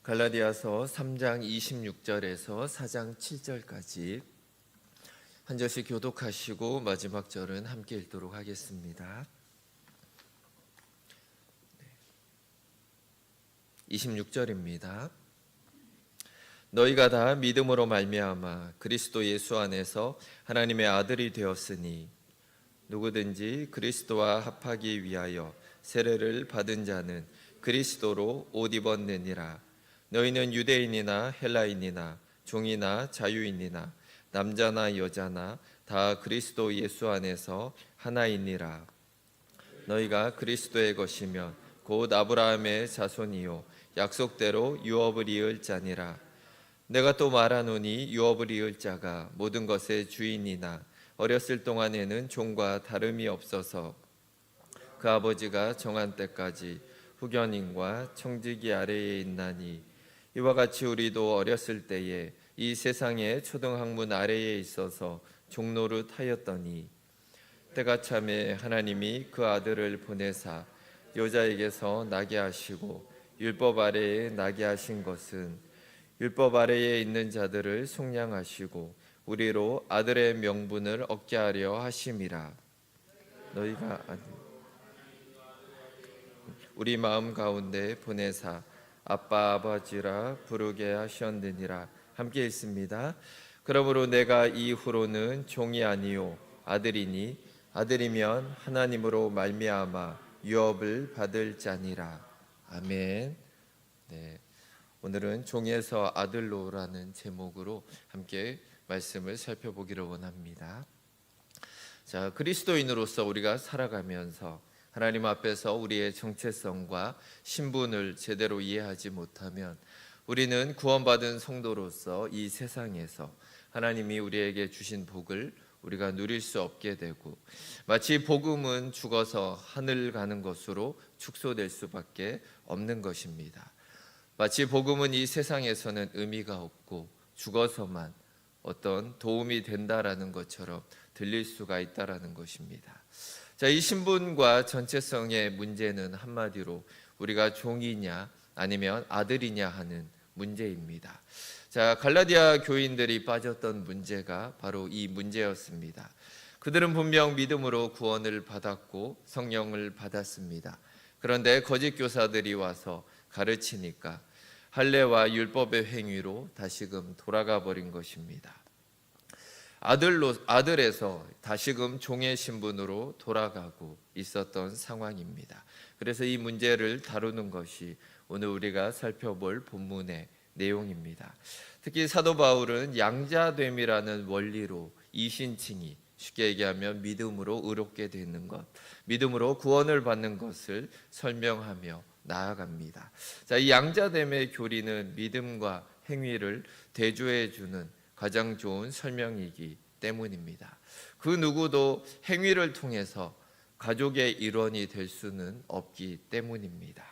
갈라디아서 3장 26절에서 4장 7절까지 한 절씩 교독하시고 마지막 절은 함께 읽도록 하겠습니다. 26절입니다. 너희가 다 믿음으로 말미암아 그리스도 예수 안에서 하나님의 아들이 되었으니 누구든지 그리스도와 합하기 위하여 세례를 받은 자는 그리스도로 옷 입었느니라. 너희는 유대인이나 헬라인이나 종이나 자유인이나 남자나 여자나 다 그리스도 예수 안에서 하나이니라. 너희가 그리스도의 것이면 곧 아브라함의 자손이요 약속대로 유업을 이을 자니라. 내가 또 말하노니 유업을 이을 자가 모든 것의 주인이나 어렸을 동안에는 종과 다름이 없어서 그 아버지가 정한 때까지 후견인과 청지기 아래에 있나니 이와 같이 우리도 어렸을 때에 이 세상의 초등학문 아래에 있어서 종노릇 하였더니 때가 참에 하나님이 그 아들을 보내사 여자에게서 나게 하시고 율법 아래에 나게 하신 것은 율법 아래에 있는 자들을 속량하시고 우리로 아들의 명분을 얻게 하려 하심이라. 너희가 우리 마음 가운데 보내사 아빠 아버지라 부르게 하셨느니라. 함께 읽습니다. 그러므로 내가 이후로는 종이 아니요 아들이니 아들이면 하나님으로 말미암아 유업을 받을 자니라. 아멘. 네, 오늘은 종에서 아들로라는 제목으로 함께 말씀을 살펴보기를 원합니다. 자, 그리스도인으로서 우리가 살아가면서 하나님 앞에서 우리의 정체성과 신분을 제대로 이해하지 못하면 우리는 구원받은 성도로서 이 세상에서 하나님이 우리에게 주신 복을 우리가 누릴 수 없게 되고 마치 복음은 죽어서 하늘 가는 것으로 축소될 수밖에 없는 것입니다. 마치 복음은 이 세상에서는 의미가 없고 죽어서만 어떤 도움이 된다라는 것처럼 들릴 수가 있다라는 것입니다. 자, 이 신분과 전체성의 문제는 한마디로 우리가 종이냐 아니면 아들이냐 하는 문제입니다. 자, 갈라디아 교인들이 빠졌던 문제가 바로 이 문제였습니다. 그들은 분명 믿음으로 구원을 받았고 성령을 받았습니다. 그런데 거짓 교사들이 와서 가르치니까 할례와 율법의 행위로 다시금 돌아가 버린 것입니다. 아들에서 다시금 종의 신분으로 돌아가고 있었던 상황입니다. 그래서 이 문제를 다루는 것이 오늘 우리가 살펴볼 본문의 내용입니다. 특히 사도 바울은 양자됨이라는 원리로 이신칭이, 쉽게 얘기하면 믿음으로 의롭게 되는 것, 믿음으로 구원을 받는 것을 설명하며 나아갑니다. 자, 이 양자됨의 교리는 믿음과 행위를 대조해 주는 가장 좋은 설명이기 때문입니다. 그 누구도 행위를 통해서 가족의 일원이 될 수는 없기 때문입니다.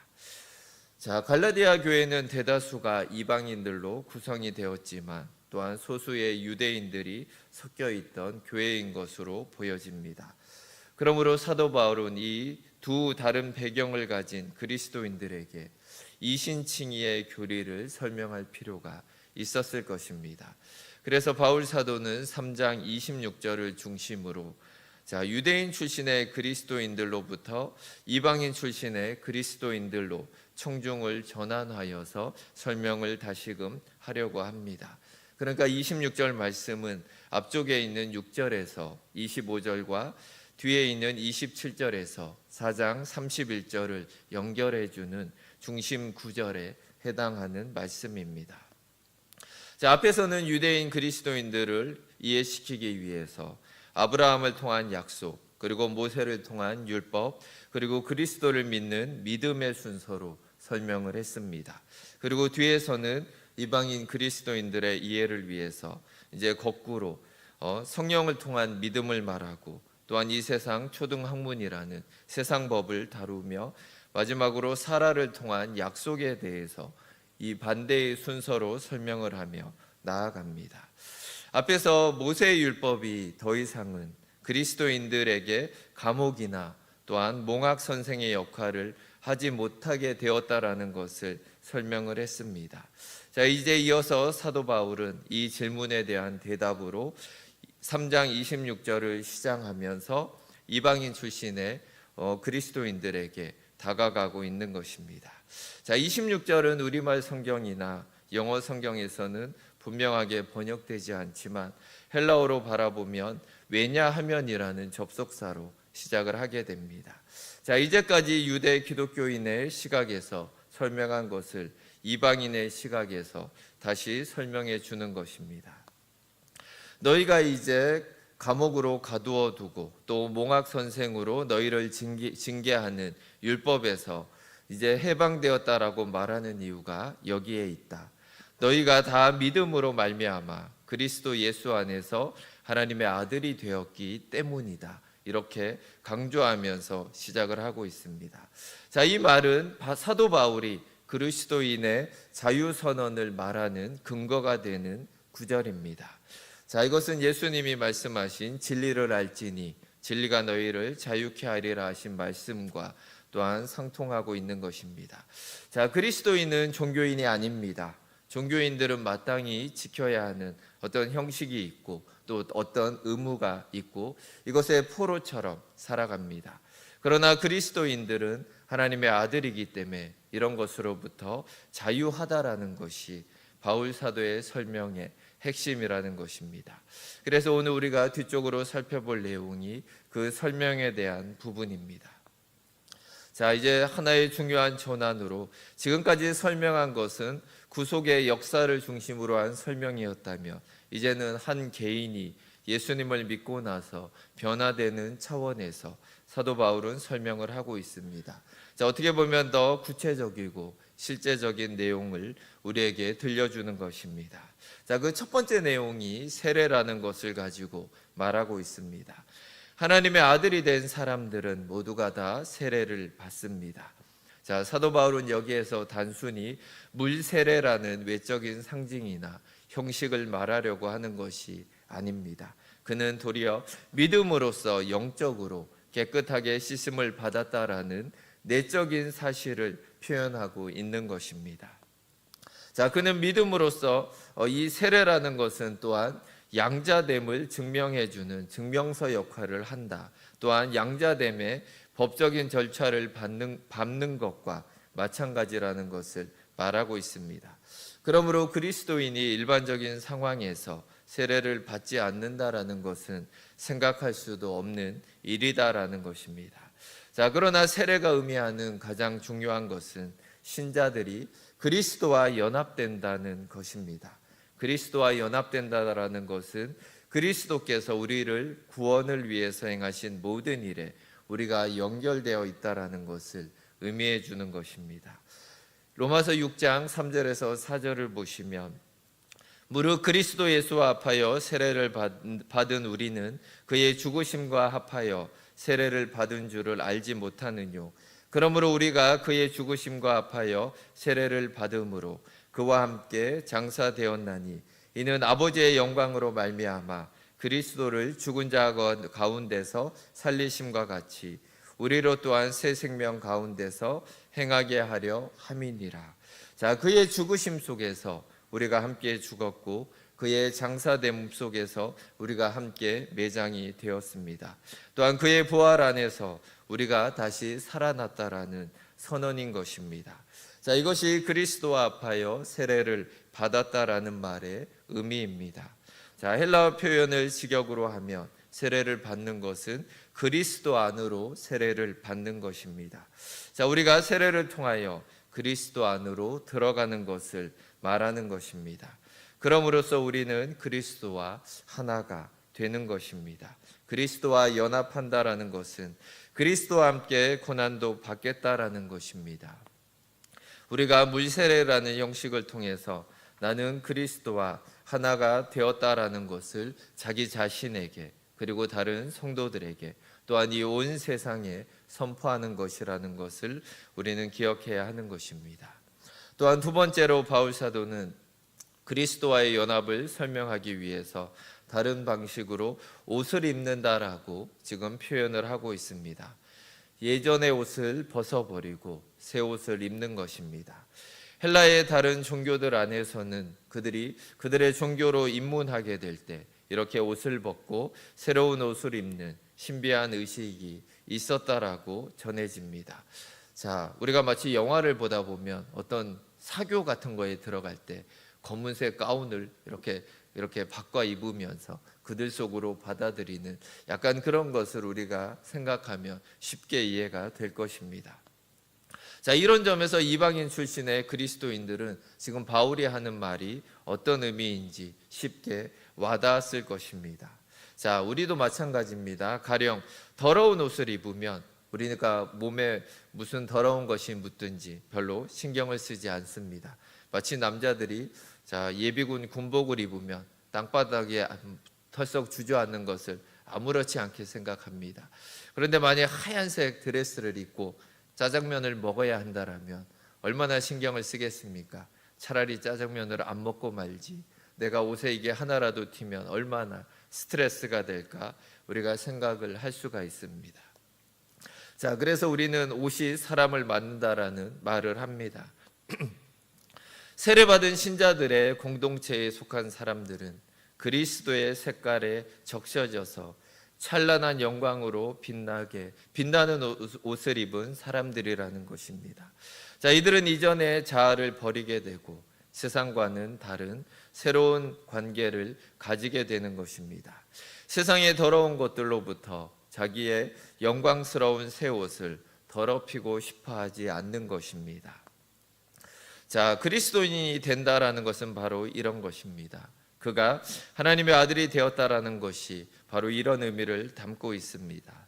자, 갈라디아 교회는 대다수가 이방인들로 구성이 되었지만 또한 소수의 유대인들이 섞여 있던 교회인 것으로 보여집니다. 그러므로 사도 바울은 이 두 다른 배경을 가진 그리스도인들에게 이신칭의의 교리를 설명할 필요가 있었을 것입니다. 그래서 바울 사도는 3장 26절을 중심으로 자, 유대인 출신의 그리스도인들로부터 이방인 출신의 그리스도인들로 청중을 전환하여서 설명을 다시금 하려고 합니다. 그러니까 26절 말씀은 앞쪽에 있는 6절에서 25절과 뒤에 있는 27절에서 4장 31절을 연결해 주는 중심 구절에 해당하는 말씀입니다. 자, 앞에서는 유대인 그리스도인들을 이해시키기 위해서 아브라함을 통한 약속, 그리고 모세를 통한 율법, 그리고 그리스도를 믿는 믿음의 순서로 설명을 했습니다. 그리고 뒤에서는 이방인 그리스도인들의 이해를 위해서 이제 거꾸로 성령을 통한 믿음을 말하고 또한 이 세상 초등학문이라는 세상 법을 다루며 마지막으로 사라를 통한 약속에 대해서 이 반대의 순서로 설명을 하며 나아갑니다. 앞에서 모세의 율법이 더 이상은 그리스도인들에게 감옥이나 또한 몽학 선생의 역할을 하지 못하게 되었다라는 것을 설명을 했습니다. 자, 이제 이어서 사도 바울은 이 질문에 대한 대답으로 3장 26절을 시작하면서 이방인 출신의 그리스도인들에게 다가가고 있는 것입니다. 자, 26절은 우리말 성경이나 영어 성경에서는 분명하게 번역되지 않지만 헬라어로 바라보면 왜냐하면이라는 접속사로 시작을 하게 됩니다. 자, 이제까지 유대 기독교인의 시각에서 설명한 것을 이방인의 시각에서 다시 설명해 주는 것입니다. 너희가 이제 감옥으로 가두어 두고 또 몽학 선생으로 너희를 징계하는 율법에서 이제 해방되었다라고 말하는 이유가 여기에 있다. 너희가 다 믿음으로 말미암아 그리스도 예수 안에서 하나님의 아들이 되었기 때문이다. 이렇게 강조하면서 시작을 하고 있습니다. 자, 이 말은 사도 바울이 그리스도인의 자유 선언을 말하는 근거가 되는 구절입니다. 자, 이것은 예수님이 말씀하신 진리를 알지니 진리가 너희를 자유케 하리라 하신 말씀과 또한 상통하고 있는 것입니다. 자, 그리스도인은 종교인이 아닙니다. 종교인들은 마땅히 지켜야 하는 어떤 형식이 있고 또 어떤 의무가 있고 이것의 포로처럼 살아갑니다. 그러나 그리스도인들은 하나님의 아들이기 때문에 이런 것으로부터 자유하다라는 것이 바울 사도의 설명의 핵심이라는 것입니다. 그래서 오늘 우리가 뒤쪽으로 살펴볼 내용이 그 설명에 대한 부분입니다. 자, 이제 하나의 중요한 전환으로 지금까지 설명한 것은 구속의 역사를 중심으로 한 설명이었다면 이제는 한 개인이 예수님을 믿고 나서 변화되는 차원에서 사도 바울은 설명을 하고 있습니다. 자, 어떻게 보면 더 구체적이고 실제적인 내용을 우리에게 들려주는 것입니다. 자, 그 첫 번째 내용이 세례라는 것을 가지고 말하고 있습니다. 하나님의 아들이 된 사람들은 모두가 다 세례를 받습니다. 자, 사도 바울은 여기에서 단순히 물 세례라는 외적인 상징이나 형식을 말하려고 하는 것이 아닙니다. 그는 도리어 믿음으로써 영적으로 깨끗하게 씻음을 받았다라는 내적인 사실을 표현하고 있는 것입니다. 자, 그는 믿음으로써 이 세례라는 것은 또한 양자됨을 증명해 주는 증명서 역할을 한다. 또한 양자됨의 법적인 절차를 밟는 것과 마찬가지라는 것을 말하고 있습니다. 그러므로 그리스도인이 일반적인 상황에서 세례를 받지 않는다라는 것은 생각할 수도 없는 일이다라는 것입니다. 자, 그러나 세례가 의미하는 가장 중요한 것은 신자들이 그리스도와 연합된다는 것입니다. 그리스도와 연합된다라는 것은 그리스도께서 우리를 구원을 위해서 행하신 모든 일에 우리가 연결되어 있다라는 것을 의미해 주는 것입니다. 로마서 6장 3절에서 4절을 보시면 무릇 그리스도 예수와 합하여 세례를 받은 우리는 그의 죽으심과 합하여 세례를 받은 줄을 알지 못하느뇨. 그러므로 우리가 그의 죽으심과 합하여 세례를 받음으로 그와 함께 장사되었나니 이는 아버지의 영광으로 말미암아 그리스도를 죽은 자 가운데서 살리심과 같이 우리로 또한 새 생명 가운데서 행하게 하려 함이니라. 자, 그의 죽으심 속에서 우리가 함께 죽었고 그의 장사됨 속에서 우리가 함께 매장이 되었습니다. 또한 그의 부활 안에서 우리가 다시 살아났다라는 선언인 것입니다. 자, 이것이 그리스도와 합하여 세례를 받았다라는 말의 의미입니다. 자, 헬라어 표현을 직역으로 하면 세례를 받는 것은 그리스도 안으로 세례를 받는 것입니다. 자, 우리가 세례를 통하여 그리스도 안으로 들어가는 것을 말하는 것입니다. 그럼으로써 우리는 그리스도와 하나가 되는 것입니다. 그리스도와 연합한다라는 것은 그리스도와 함께 고난도 받겠다라는 것입니다. 우리가 물세례라는 형식을 통해서 나는 그리스도와 하나가 되었다라는 것을 자기 자신에게 그리고 다른 성도들에게 또한 이 온 세상에 선포하는 것이라는 것을 우리는 기억해야 하는 것입니다. 또한 두 번째로 바울 사도는 그리스도와의 연합을 설명하기 위해서 다른 방식으로 옷을 입는다라고 지금 표현을 하고 있습니다. 예전의 옷을 벗어버리고 새 옷을 입는 것입니다. 헬라의 다른 종교들 안에서는 그들의 종교로 입문하게 될 때 이렇게 옷을 벗고 새로운 옷을 입는 신비한 의식이 있었다라고 전해집니다. 자, 우리가 마치 영화를 보다 보면 어떤 사교 같은 거에 들어갈 때 검은색 가운을 이렇게 바꿔 입으면서 그들 속으로 받아들이는 약간 그런 것을 우리가 생각하면 쉽게 이해가 될 것입니다. 자, 이런 점에서 이방인 출신의 그리스도인들은 지금 바울이 하는 말이 어떤 의미인지 쉽게 와닿았을 것입니다. 자, 우리도 마찬가지입니다. 가령 더러운 옷을 입으면 우리가 몸에 무슨 더러운 것이 묻든지 별로 신경을 쓰지 않습니다. 마치 남자들이 예비군 군복을 입으면 땅바닥에 털썩 주저앉는 것을 아무렇지 않게 생각합니다. 그런데 만약 하얀색 드레스를 입고 짜장면을 먹어야 한다라면 얼마나 신경을 쓰겠습니까? 차라리 짜장면을 안 먹고 말지. 내가 옷에 이게 하나라도 튀면 얼마나 스트레스가 될까 우리가 생각을 할 수가 있습니다. 자, 그래서 우리는 옷이 사람을 만든다라는 말을 합니다. 세례받은 신자들의 공동체에 속한 사람들은 그리스도의 색깔에 적셔져서 찬란한 영광으로 빛나는 옷을 입은 사람들이라는 것입니다. 자, 이들은 이전의 자아를 버리게 되고 세상과는 다른 새로운 관계를 가지게 되는 것입니다. 세상의 더러운 것들로부터 자기의 영광스러운 새 옷을 더럽히고 싶어 하지 않는 것입니다. 자, 그리스도인이 된다라는 것은 바로 이런 것입니다. 그가 하나님의 아들이 되었다라는 것이 바로 이런 의미를 담고 있습니다.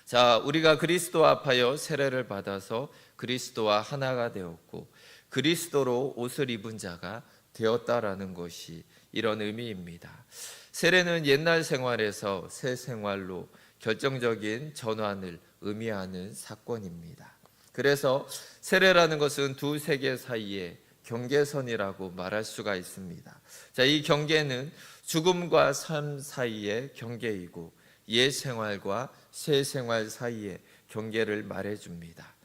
자, 우리가 그리스도와 합하여 세례를 받아서 그리스도와 하나가 되었고 그리스도로 옷을 입은 자가 되었다라는 것이 이런 의미입니다. 세례는 옛날 생활에서 새 생활로 결정적인 전환을 의미하는 사건입니다. 그래서 세례라는 것은 두 세계 사이의 경계선이라고 말할 수가 있습니다. 자, 이 경계는 죽음과 삶 사이의 경계이고 옛 생활과 새 생활 사이의 경계를 말해줍니다.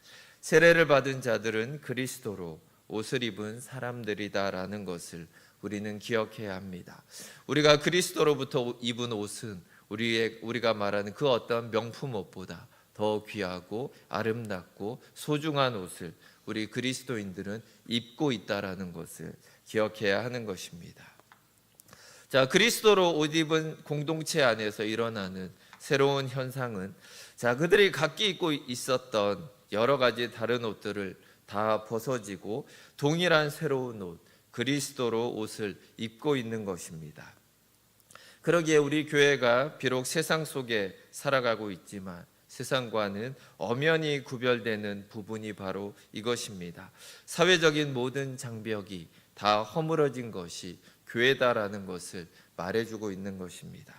세례를 받은 자들은 그리스도로 옷을 입은 사람들이다라는 것을 우리는 기억해야 합니다. 우리가 그리스도로부터 입은 옷은 우리가 말하는 그 어떤 명품 옷보다 더 귀하고 아름답고 소중한 옷을 우리 그리스도인들은 입고 있다라는 것을 기억해야 하는 것입니다. 자, 그리스도로 옷 입은 공동체 안에서 일어나는 새로운 현상은 그들이 각기 입고 있었던 여러 가지 다른 옷들을 다 벗어지고 동일한 새로운 옷, 그리스도로 옷을 입고 있는 것입니다. 그러기에 우리 교회가 비록 세상 속에 살아가고 있지만 세상과는 엄연히 구별되는 부분이 바로 이것입니다. 사회적인 모든 장벽이 다 허물어진 것이 교회다라는 것을 말해주고 있는 것입니다.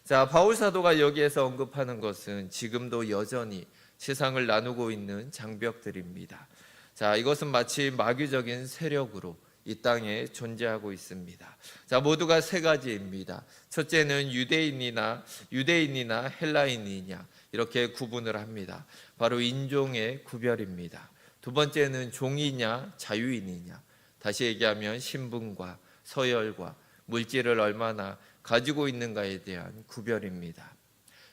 자, 바울 사도가 여기에서 언급하는 것은 지금도 여전히 세상을 나누고 있는 장벽들입니다. 자, 이것은 마치 마귀적인 세력으로 이 땅에 존재하고 있습니다. 자, 모두가 세 가지입니다. 첫째는 유대인이나 헬라인이냐 이렇게 구분을 합니다. 바로 인종의 구별입니다. 두 번째는 종이냐 자유인이냐, 다시 얘기하면 신분과 서열과 물질을 얼마나 가지고 있는가에 대한 구별입니다.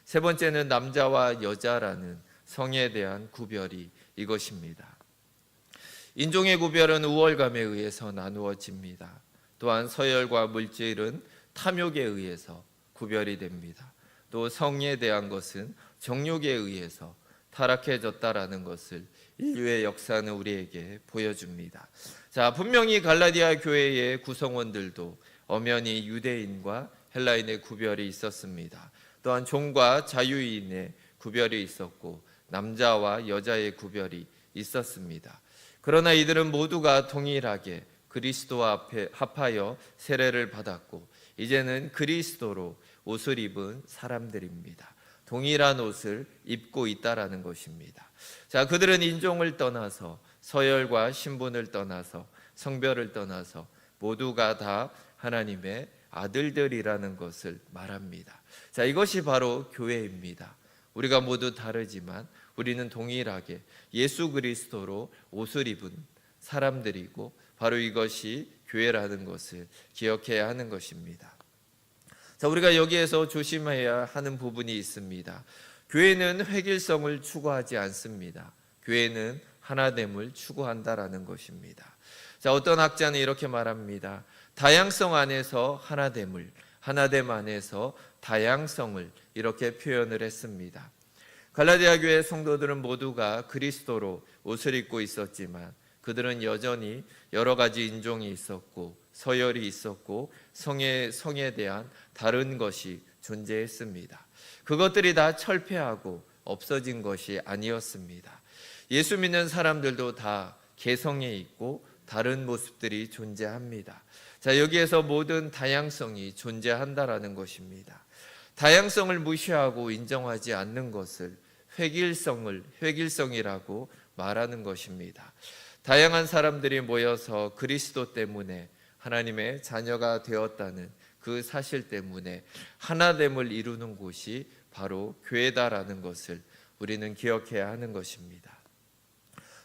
세 번째는 남자와 여자라는 성에 대한 구별이 이것입니다. 인종의 구별은 우월감에 의해서 나누어집니다. 또한 서열과 물질은 탐욕에 의해서 구별이 됩니다. 또 성에 대한 것은 정욕에 의해서 타락해졌다라는 것을 인류의 역사는 우리에게 보여줍니다. 자, 분명히 갈라디아 교회의 구성원들도 엄연히 유대인과 헬라인의 구별이 있었습니다. 또한 종과 자유인의 구별이 있었고 남자와 여자의 구별이 있었습니다. 그러나 이들은 모두가 동일하게 그리스도와 합하여 세례를 받았고 이제는 그리스도로 옷을 입은 사람들입니다. 동일한 옷을 입고 있다라는 것입니다. 자, 그들은 인종을 떠나서 서열과 신분을 떠나서 성별을 떠나서 모두가 다 하나님의 아들들이라는 것을 말합니다. 자, 이것이 바로 교회입니다. 우리가 모두 다르지만 우리는 동일하게 예수 그리스도로 옷을 입은 사람들이고 바로 이것이 교회라는 것을 기억해야 하는 것입니다. 자, 우리가 여기에서 조심해야 하는 부분이 있습니다. 교회는 획일성을 추구하지 않습니다. 교회는 하나됨을 추구한다라는 것입니다. 자, 어떤 학자는 이렇게 말합니다. 다양성 안에서 하나됨을, 하나됨 안에서 다양성을 이렇게 표현을 했습니다. 갈라디아 교회 성도들은 모두가 그리스도로 옷을 입고 있었지만 그들은 여전히 여러 가지 인종이 있었고 서열이 있었고 성에 대한 다른 것이 존재했습니다. 그것들이 다 철폐하고 없어진 것이 아니었습니다. 예수 믿는 사람들도 다 개성에 있고 다른 모습들이 존재합니다. 자, 여기에서 모든 다양성이 존재한다라는 것입니다. 다양성을 무시하고 인정하지 않는 것을 획일성이라고 말하는 것입니다. 다양한 사람들이 모여서 그리스도 때문에 하나님의 자녀가 되었다는 그 사실 때문에 하나됨을 이루는 곳이 바로 교회다라는 것을 우리는 기억해야 하는 것입니다.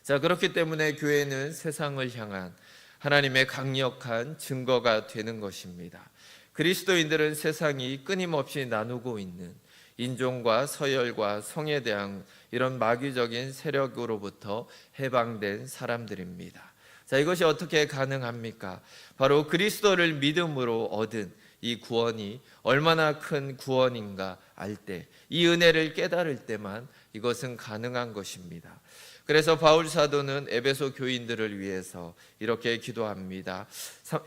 자, 그렇기 때문에 교회는 세상을 향한 하나님의 강력한 증거가 되는 것입니다. 그리스도인들은 세상이 끊임없이 나누고 있는 인종과 서열과 성에 대한 이런 마귀적인 세력으로부터 해방된 사람들입니다. 자, 이것이 어떻게 가능합니까? 바로 그리스도를 믿음으로 얻은 이 구원이 얼마나 큰 구원인가 알 때, 이 은혜를 깨달을 때만 이것은 가능한 것입니다. 그래서 바울 사도는 에베소 교인들을 위해서 이렇게 기도합니다.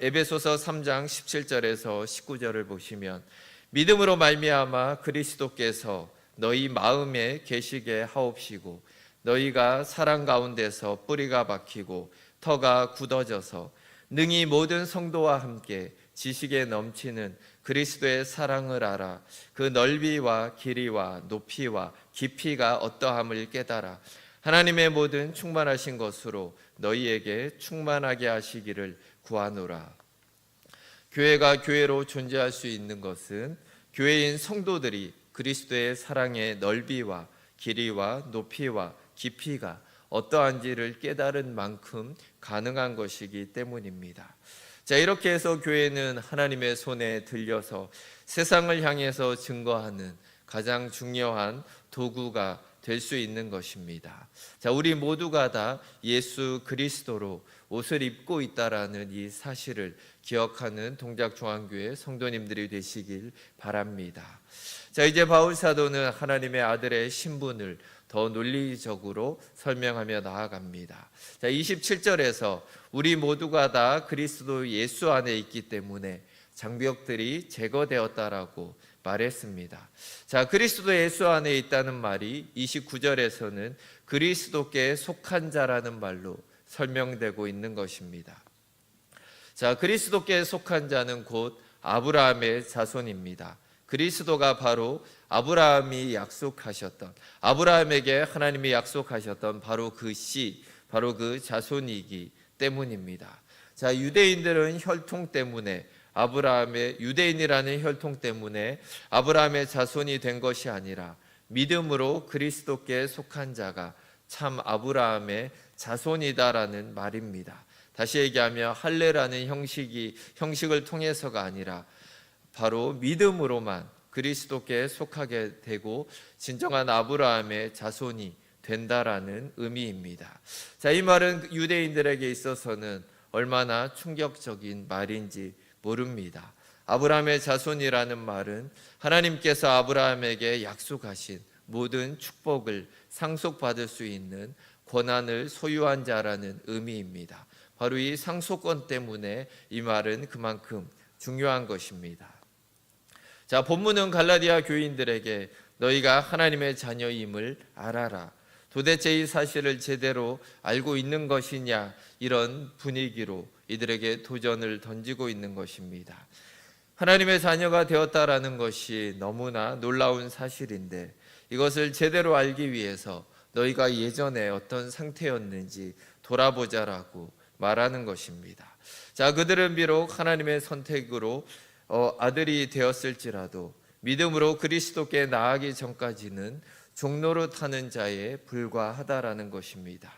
에베소서 3장 17절에서 19절을 보시면 믿음으로 말미암아 그리스도께서 너희 마음에 계시게 하옵시고 너희가 사랑 가운데서 뿌리가 박히고 터가 굳어져서 능히 모든 성도와 함께 지식에 넘치는 그리스도의 사랑을 알아 그 넓이와 길이와 높이와 깊이가 어떠함을 깨달아 하나님의 모든 충만하신 것으로 너희에게 충만하게 하시기를 구하노라. 교회가 교회로 존재할 수 있는 것은 교회인 성도들이 그리스도의 사랑의 넓이와 길이와 높이와 깊이가 어떠한지를 깨달은 만큼 가능한 것이기 때문입니다. 자, 이렇게 해서 교회는 하나님의 손에 들려서 세상을 향해서 증거하는 가장 중요한 도구가 될 수 있는 것입니다. 자, 우리 모두가 다 예수 그리스도로 옷을 입고 있다라는 이 사실을 기억하는 동작중앙교회 성도님들이 되시길 바랍니다. 자, 이제 바울 사도는 하나님의 아들의 신분을 더 논리적으로 설명하며 나아갑니다. 자, 27절에서 우리 모두가 다 그리스도 예수 안에 있기 때문에 장벽들이 제거되었다라고 말했습니다. 자, 그리스도 예수 안에 있다는 말이 29절에서는 그리스도께 속한 자라는 말로 설명되고 있는 것입니다. 자, 그리스도께 속한 자는 곧 아브라함의 자손입니다. 그리스도가 바로 아브라함이 약속하셨던, 아브라함에게 하나님이 약속하셨던 바로 그 씨, 바로 그 자손이기 때문입니다. 자, 유대인들은 혈통 때문에 유대인이라는 혈통 때문에 아브라함의 자손이 된 것이 아니라 믿음으로 그리스도께 속한 자가 참 아브라함의 자손이다라는 말입니다. 다시 얘기하면 할례라는 형식을 통해서가 아니라 바로 믿음으로만 그리스도께 속하게 되고 진정한 아브라함의 자손이 된다라는 의미입니다. 자, 이 말은 유대인들에게 있어서는 얼마나 충격적인 말인지 모릅니다. 아브라함의 자손이라는 말은 하나님께서 아브라함에게 약속하신 모든 축복을 상속받을 수 있는 권한을 소유한 자라는 의미입니다. 바로 이 상속권 때문에 이 말은 그만큼 중요한 것입니다. 자, 본문은 갈라디아 교인들에게 너희가 하나님의 자녀임을 알아라. 도대체 이 사실을 제대로 알고 있는 것이냐, 이런 분위기로 이들에게 도전을 던지고 있는 것입니다. 하나님의 자녀가 되었다라는 것이 너무나 놀라운 사실인데 이것을 제대로 알기 위해서 너희가 예전에 어떤 상태였는지 돌아보자라고 말하는 것입니다. 자, 그들은 비록 하나님의 선택으로 아들이 되었을지라도 믿음으로 그리스도께 나아가기 전까지는 종노릇하는 자에 불과하다라는 것입니다.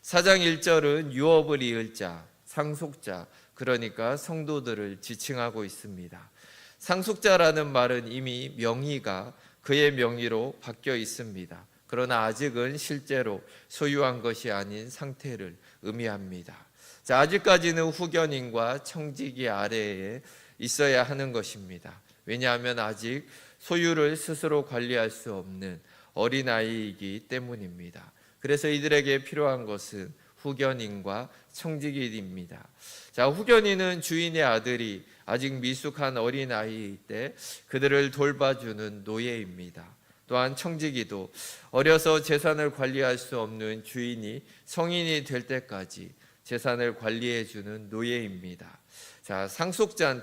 4장 1절은 유업을 이을 자, 상속자, 그러니까 성도들을 지칭하고 있습니다. 상속자라는 말은 이미 명의가 그의 명의로 바뀌어 있습니다. 그러나 아직은 실제로 소유한 것이 아닌 상태를 의미합니다. 자, 아직까지는 후견인과 청지기 아래에 있어야 하는 것입니다. 왜냐하면 아직 소유를 스스로 관리할 수 없는 어린아이이기 때문입니다. 그래서 이들에게 필요한 것은 후견인과 청지기입니다. 자, 후견인은 주인의 아들이 아직 미숙한 어린아이일 때 그들을 돌봐주는 노예입니다. 또한 청지기도 어려서 재산을 관리할 수 없는 주인이 성인이 될 때까지 재산을 관리해주는 노예입니다. 자,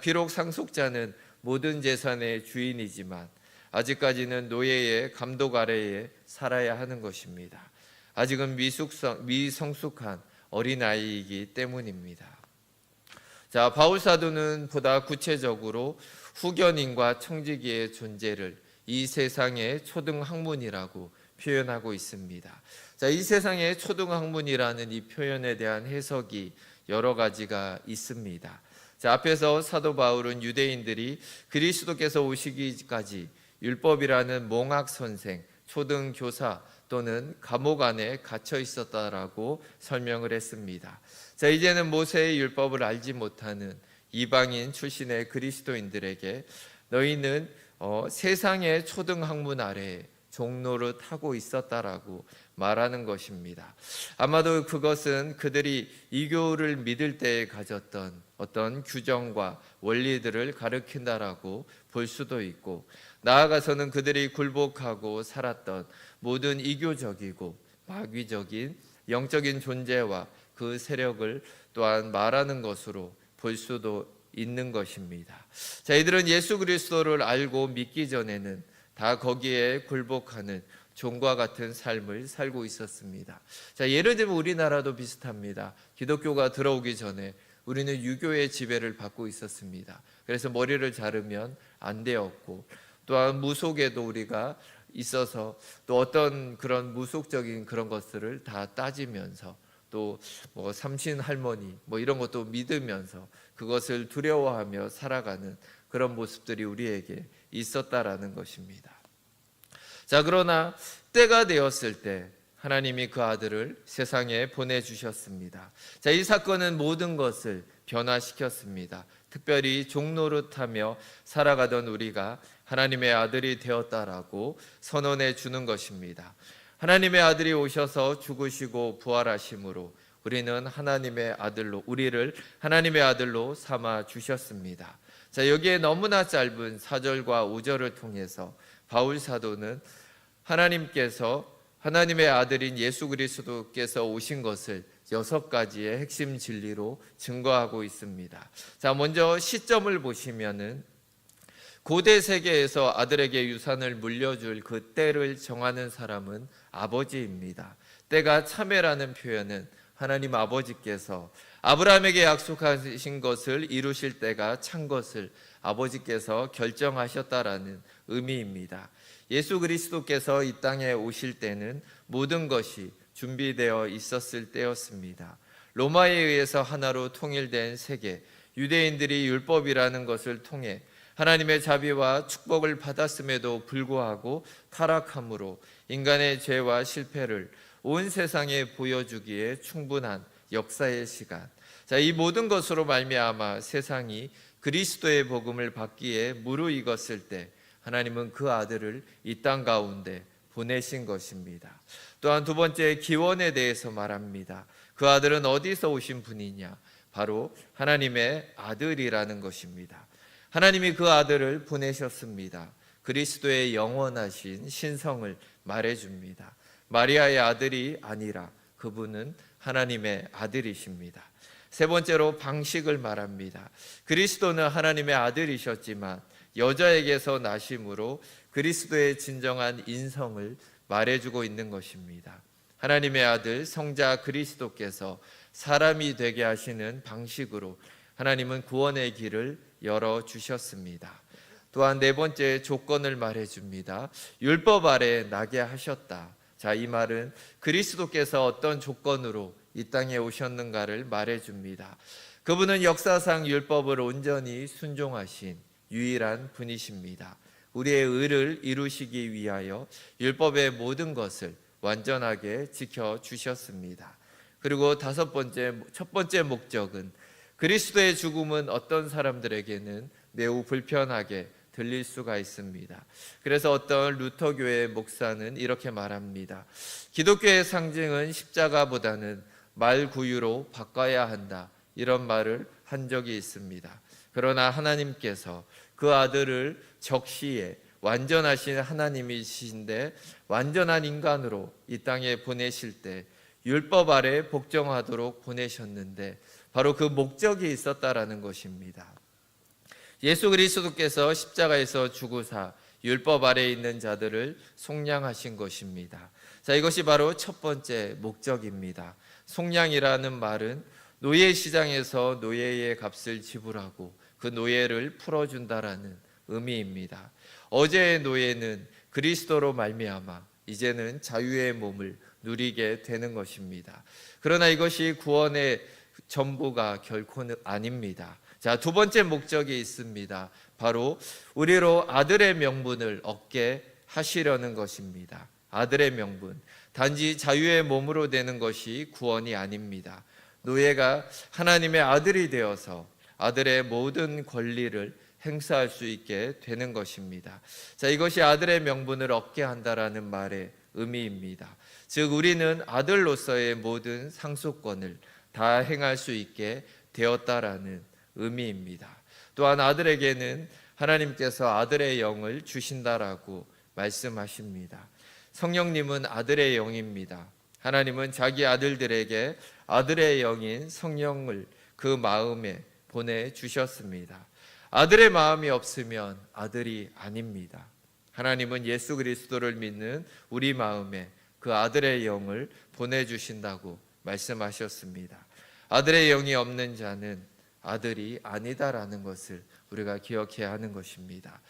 비록 상속자는 모든 재산의 주인이지만 아직까지는 노예의 감독 아래에 살아야 하는 것입니다. 아직은 미성숙한 어린아이이기 때문입니다. 자, 바울 사도는 보다 구체적으로 후견인과 청지기의 존재를 이 세상의 초등학문이라고 표현하고 있습니다. 자, 이 세상의 초등학문이라는 이 표현에 대한 해석이 여러 가지가 있습니다. 자, 앞에서 사도 바울은 유대인들이 그리스도께서 오시기까지 율법이라는 몽학 선생, 초등교사 또는 감옥 안에 갇혀 있었다라고 설명을 했습니다. 자, 이제는 모세의 율법을 알지 못하는 이방인 출신의 그리스도인들에게 너희는 세상의 초등학문 아래에 종노릇하고 있었다라고 말하는 것입니다. 아마도 그것은 그들이 이교를 믿을 때에 가졌던 어떤 규정과 원리들을 가르친다라고 볼 수도 있고, 나아가서는 그들이 굴복하고 살았던 모든 이교적이고 마귀적인 영적인 존재와 그 세력을 또한 말하는 것으로 볼 수도 있는 것입니다. 자, 이들은 예수 그리스도를 알고 믿기 전에는 다 거기에 굴복하는 종과 같은 삶을 살고 있었습니다. 자, 예를 들면 우리나라도 비슷합니다. 기독교가 들어오기 전에 우리는 유교의 지배를 받고 있었습니다. 그래서 머리를 자르면 안 되었고, 또한 무속에도 우리가 있어서 또 어떤 그런 무속적인 그런 것들을 다 따지면서 또 삼신 할머니 이런 것도 믿으면서 그것을 두려워하며 살아가는 그런 모습들이 우리에게 있었다라는 것입니다. 자, 그러나 때가 되었을 때 하나님이 그 아들을 세상에 보내주셨습니다. 자, 이 사건은 모든 것을 변화시켰습니다. 특별히 종노릇하며 살아가던 우리가 하나님의 아들이 되었다라고 선언해 주는 것입니다. 하나님의 아들이 오셔서 죽으시고 부활하심으로 우리를 하나님의 아들로 삼아 주셨습니다. 자, 여기에 너무나 짧은 4절과 5절을 통해서 바울 사도는 하나님의 아들인 예수 그리스도께서 오신 것을 6가지의 핵심 진리로 증거하고 있습니다. 자, 먼저 시점을 보시면은 고대 세계에서 아들에게 유산을 물려줄 그 때를 정하는 사람은 아버지입니다. 때가 참회라는 표현은 하나님 아버지께서 아브라함에게 약속하신 것을 이루실 때가 찬 것을 아버지께서 결정하셨다라는 의미입니다. 예수 그리스도께서 이 땅에 오실 때는 모든 것이 준비되어 있었을 때였습니다. 로마에 의해서 하나로 통일된 세계, 유대인들이 율법이라는 것을 통해 하나님의 자비와 축복을 받았음에도 불구하고 타락함으로 인간의 죄와 실패를 온 세상에 보여주기에 충분한 역사의 시간. 자, 이 모든 것으로 말미암아 세상이 그리스도의 복음을 받기에 무르익었을 때 하나님은 그 아들을 이 땅 가운데 보내신 것입니다. 또한 두 번째, 기원에 대해서 말합니다. 그 아들은 어디서 오신 분이냐? 바로 하나님의 아들이라는 것입니다. 하나님이 그 아들을 보내셨습니다. 그리스도의 영원하신 신성을 말해줍니다. 마리아의 아들이 아니라 그분은 하나님의 아들이십니다. 세 번째로 방식을 말합니다. 그리스도는 하나님의 아들이셨지만 여자에게서 나심으로 그리스도의 진정한 인성을 말해주고 있는 것입니다. 하나님의 아들 성자 그리스도께서 사람이 되게 하시는 방식으로 하나님은 구원의 길을 열어주셨습니다. 또한 네 번째 조건을 말해줍니다. 율법 아래 나게 하셨다. 자, 이 말은 그리스도께서 어떤 조건으로 이 땅에 오셨는가를 말해줍니다. 그분은 역사상 율법을 온전히 순종하신 유일한 분이십니다. 우리의 의를 이루시기 위하여 율법의 모든 것을 완전하게 지켜주셨습니다. 그리고 첫 번째 목적은 그리스도의 죽음은 어떤 사람들에게는 매우 불편하게 들릴 수가 있습니다. 그래서 어떤 루터교회 목사는 이렇게 말합니다. 기독교의 상징은 십자가보다는 말구유로 바꿔야 한다. 이런 말을 한 적이 있습니다. 그러나 하나님께서 그 아들을 적시에 완전하신 하나님이신데 완전한 인간으로 이 땅에 보내실 때 율법 아래 복종하도록 보내셨는데 바로 그 목적이 있었다라는 것입니다. 예수 그리스도께서 십자가에서 죽으사 율법 아래에 있는 자들을 속량하신 것입니다. 자, 이것이 바로 첫 번째 목적입니다. 속량이라는 말은 노예 시장에서 노예의 값을 지불하고 그 노예를 풀어준다라는 의미입니다. 어제의 노예는 그리스도로 말미암아 이제는 자유의 몸을 누리게 되는 것입니다. 그러나 이것이 구원의 전부가 결코는 아닙니다. 자, 두 번째 목적이 있습니다. 바로 우리로 아들의 명분을 얻게 하시려는 것입니다. 아들의 명분, 단지 자유의 몸으로 되는 것이 구원이 아닙니다. 노예가 하나님의 아들이 되어서 아들의 모든 권리를 행사할 수 있게 되는 것입니다. 자, 이것이 아들의 명분을 얻게 한다라는 말의 의미입니다. 즉 우리는 아들로서의 모든 상속권을 다 행할 수 있게 되었다라는 의미입니다. 또한 아들에게는 하나님께서 아들의 영을 주신다라고 말씀하십니다. 성령님은 아들의 영입니다. 하나님은 자기 아들들에게 아들의 영인 성령을 그 마음에 보내주셨습니다. 아들의 마음이 없으면 아들이 아닙니다. 하나님은 예수 그리스도를 믿는 우리 마음에 그 아들의 영을 보내주신다고 말씀하셨습니다. 아들의 영이 없는 자는 아들이 아니다라는 것을 우리가 기억해야 하는 것입니다.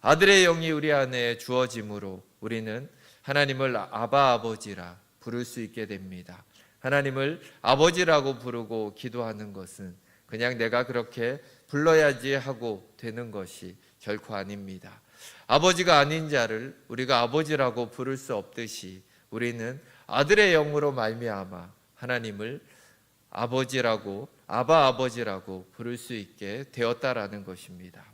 아들의 영이 우리 안에 주어짐으로 우리는 하나님을 아바 아버지라 부를 수 있게 됩니다. 하나님을 아버지라고 부르고 기도하는 것은 그냥 내가 그렇게 불러야지 하고 되는 것이 결코 아닙니다. 아버지가 아닌 자를 우리가 아버지라고 부를 수 없듯이 우리는 아들의 영으로 말미암아 하나님을 아버지라고 아바 아버지라고 부를 수 있게 되었다라는 것입니다.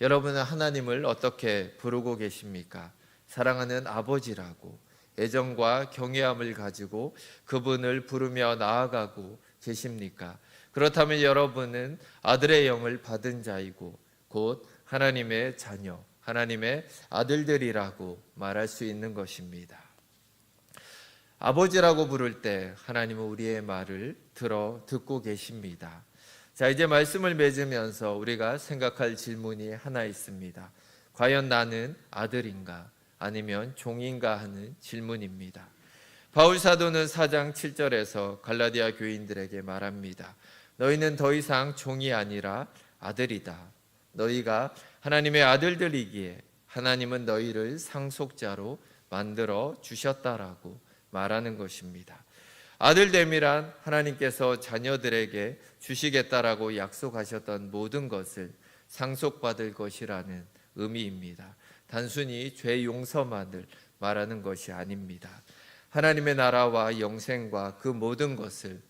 여러분은 하나님을 어떻게 부르고 계십니까? 사랑하는 아버지라고 애정과 경외함을 가지고 그분을 부르며 나아가고 계십니까? 그렇다면 여러분은 아들의 영을 받은 자이고 곧 하나님의 자녀, 하나님의 아들들이라고 말할 수 있는 것입니다. 아버지라고 부를 때 하나님은 우리의 말을 듣고 계십니다. 자, 이제 말씀을 맺으면서 우리가 생각할 질문이 하나 있습니다. 과연 나는 아들인가 아니면 종인가 하는 질문입니다. 바울 사도는 4장 7절에서 갈라디아 교인들에게 말합니다. 너희는 더 이상 종이 아니라 아들이다. 너희가 하나님의 아들들이기에 하나님은 너희를 상속자로 만들어 주셨다라고 말하는 것입니다. 아들됨이란 하나님께서 자녀들에게 주시겠다라고 약속하셨던 모든 것을 상속받을 것이라는 의미입니다. 단순히 죄 용서만을 말하는 것이 아닙니다. 하나님의 나라와 영생과 그 모든 것을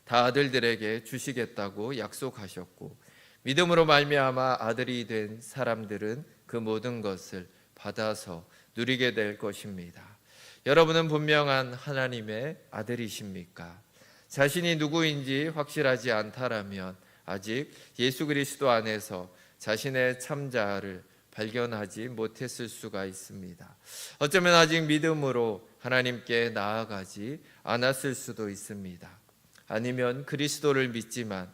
다 아들들에게 주시겠다고 약속하셨고 믿음으로 말미암아 아들이 된 사람들은 그 모든 것을 받아서 누리게 될 것입니다. 여러분은 분명한 하나님의 아들이십니까? 자신이 누구인지 확실하지 않다라면 아직 예수 그리스도 안에서 자신의 참자아를 발견하지 못했을 수가 있습니다. 어쩌면 아직 믿음으로 하나님께 나아가지 않았을 수도 있습니다. 아니면 그리스도를 믿지만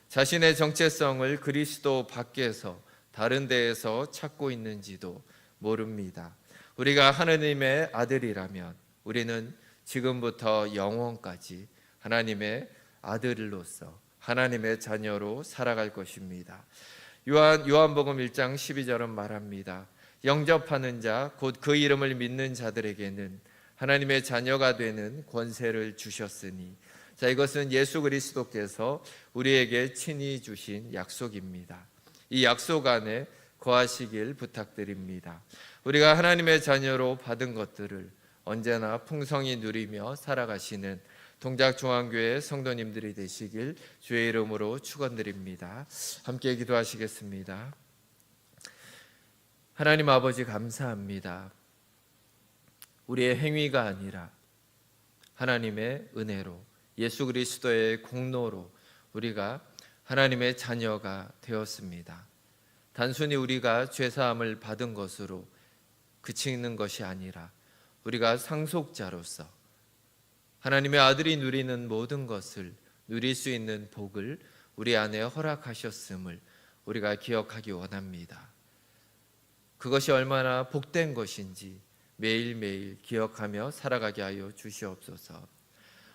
자신의 정체성을 그리스도 밖에서 다른 데에서 찾고 있는지도 모릅니다. 우리가 하나님의 아들이라면 우리는 지금부터 영원까지 하나님의 아들로서 하나님의 자녀로 살아갈 것입니다. 요한복음 1장 12절은 말합니다. 영접하는 자 곧 그 이름을 믿는 자들에게는 하나님의 자녀가 되는 권세를 주셨으니, 자, 이것은 예수 그리스도께서 우리에게 친히 주신 약속입니다. 이 약속 안에 거하시길 부탁드립니다. 우리가 하나님의 자녀로 받은 것들을 언제나 풍성히 누리며 살아가시는 동작중앙교회 성도님들이 되시길 주의 이름으로 축원드립니다. 함께 기도하시겠습니다. 하나님 아버지, 감사합니다. 우리의 행위가 아니라 하나님의 은혜로, 예수 그리스도의 공로로 우리가 하나님의 자녀가 되었습니다. 단순히 우리가 죄사함을 받은 것으로 그치는 것이 아니라 우리가 상속자로서 하나님의 아들이 누리는 모든 것을 누릴 수 있는 복을 우리 안에 허락하셨음을 우리가 기억하기 원합니다. 그것이 얼마나 복된 것인지 매일매일 기억하며 살아가게 하여 주시옵소서.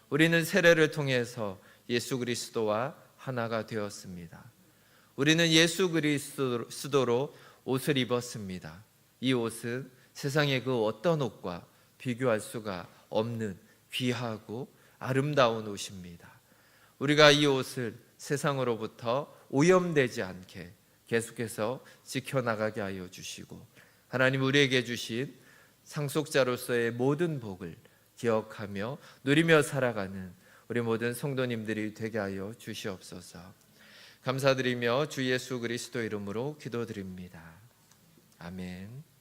우리는 세례를 통해서 예수 그리스도와 하나가 되었습니다. 우리는 예수 그리스도로 옷을 입었습니다. 이 옷은 세상의 그 어떤 옷과 비교할 수가 없는 귀하고 아름다운 옷입니다. 우리가 이 옷을 세상으로부터 오염되지 않게 계속해서 지켜나가게 하여 주시고, 하나님 우리에게 주신 상속자로서의 모든 복을 기억하며 누리며 살아가는 우리 모든 성도님들이 되게 하여 주시옵소서. 감사드리며 주 예수 그리스도 이름으로 기도드립니다. 아멘.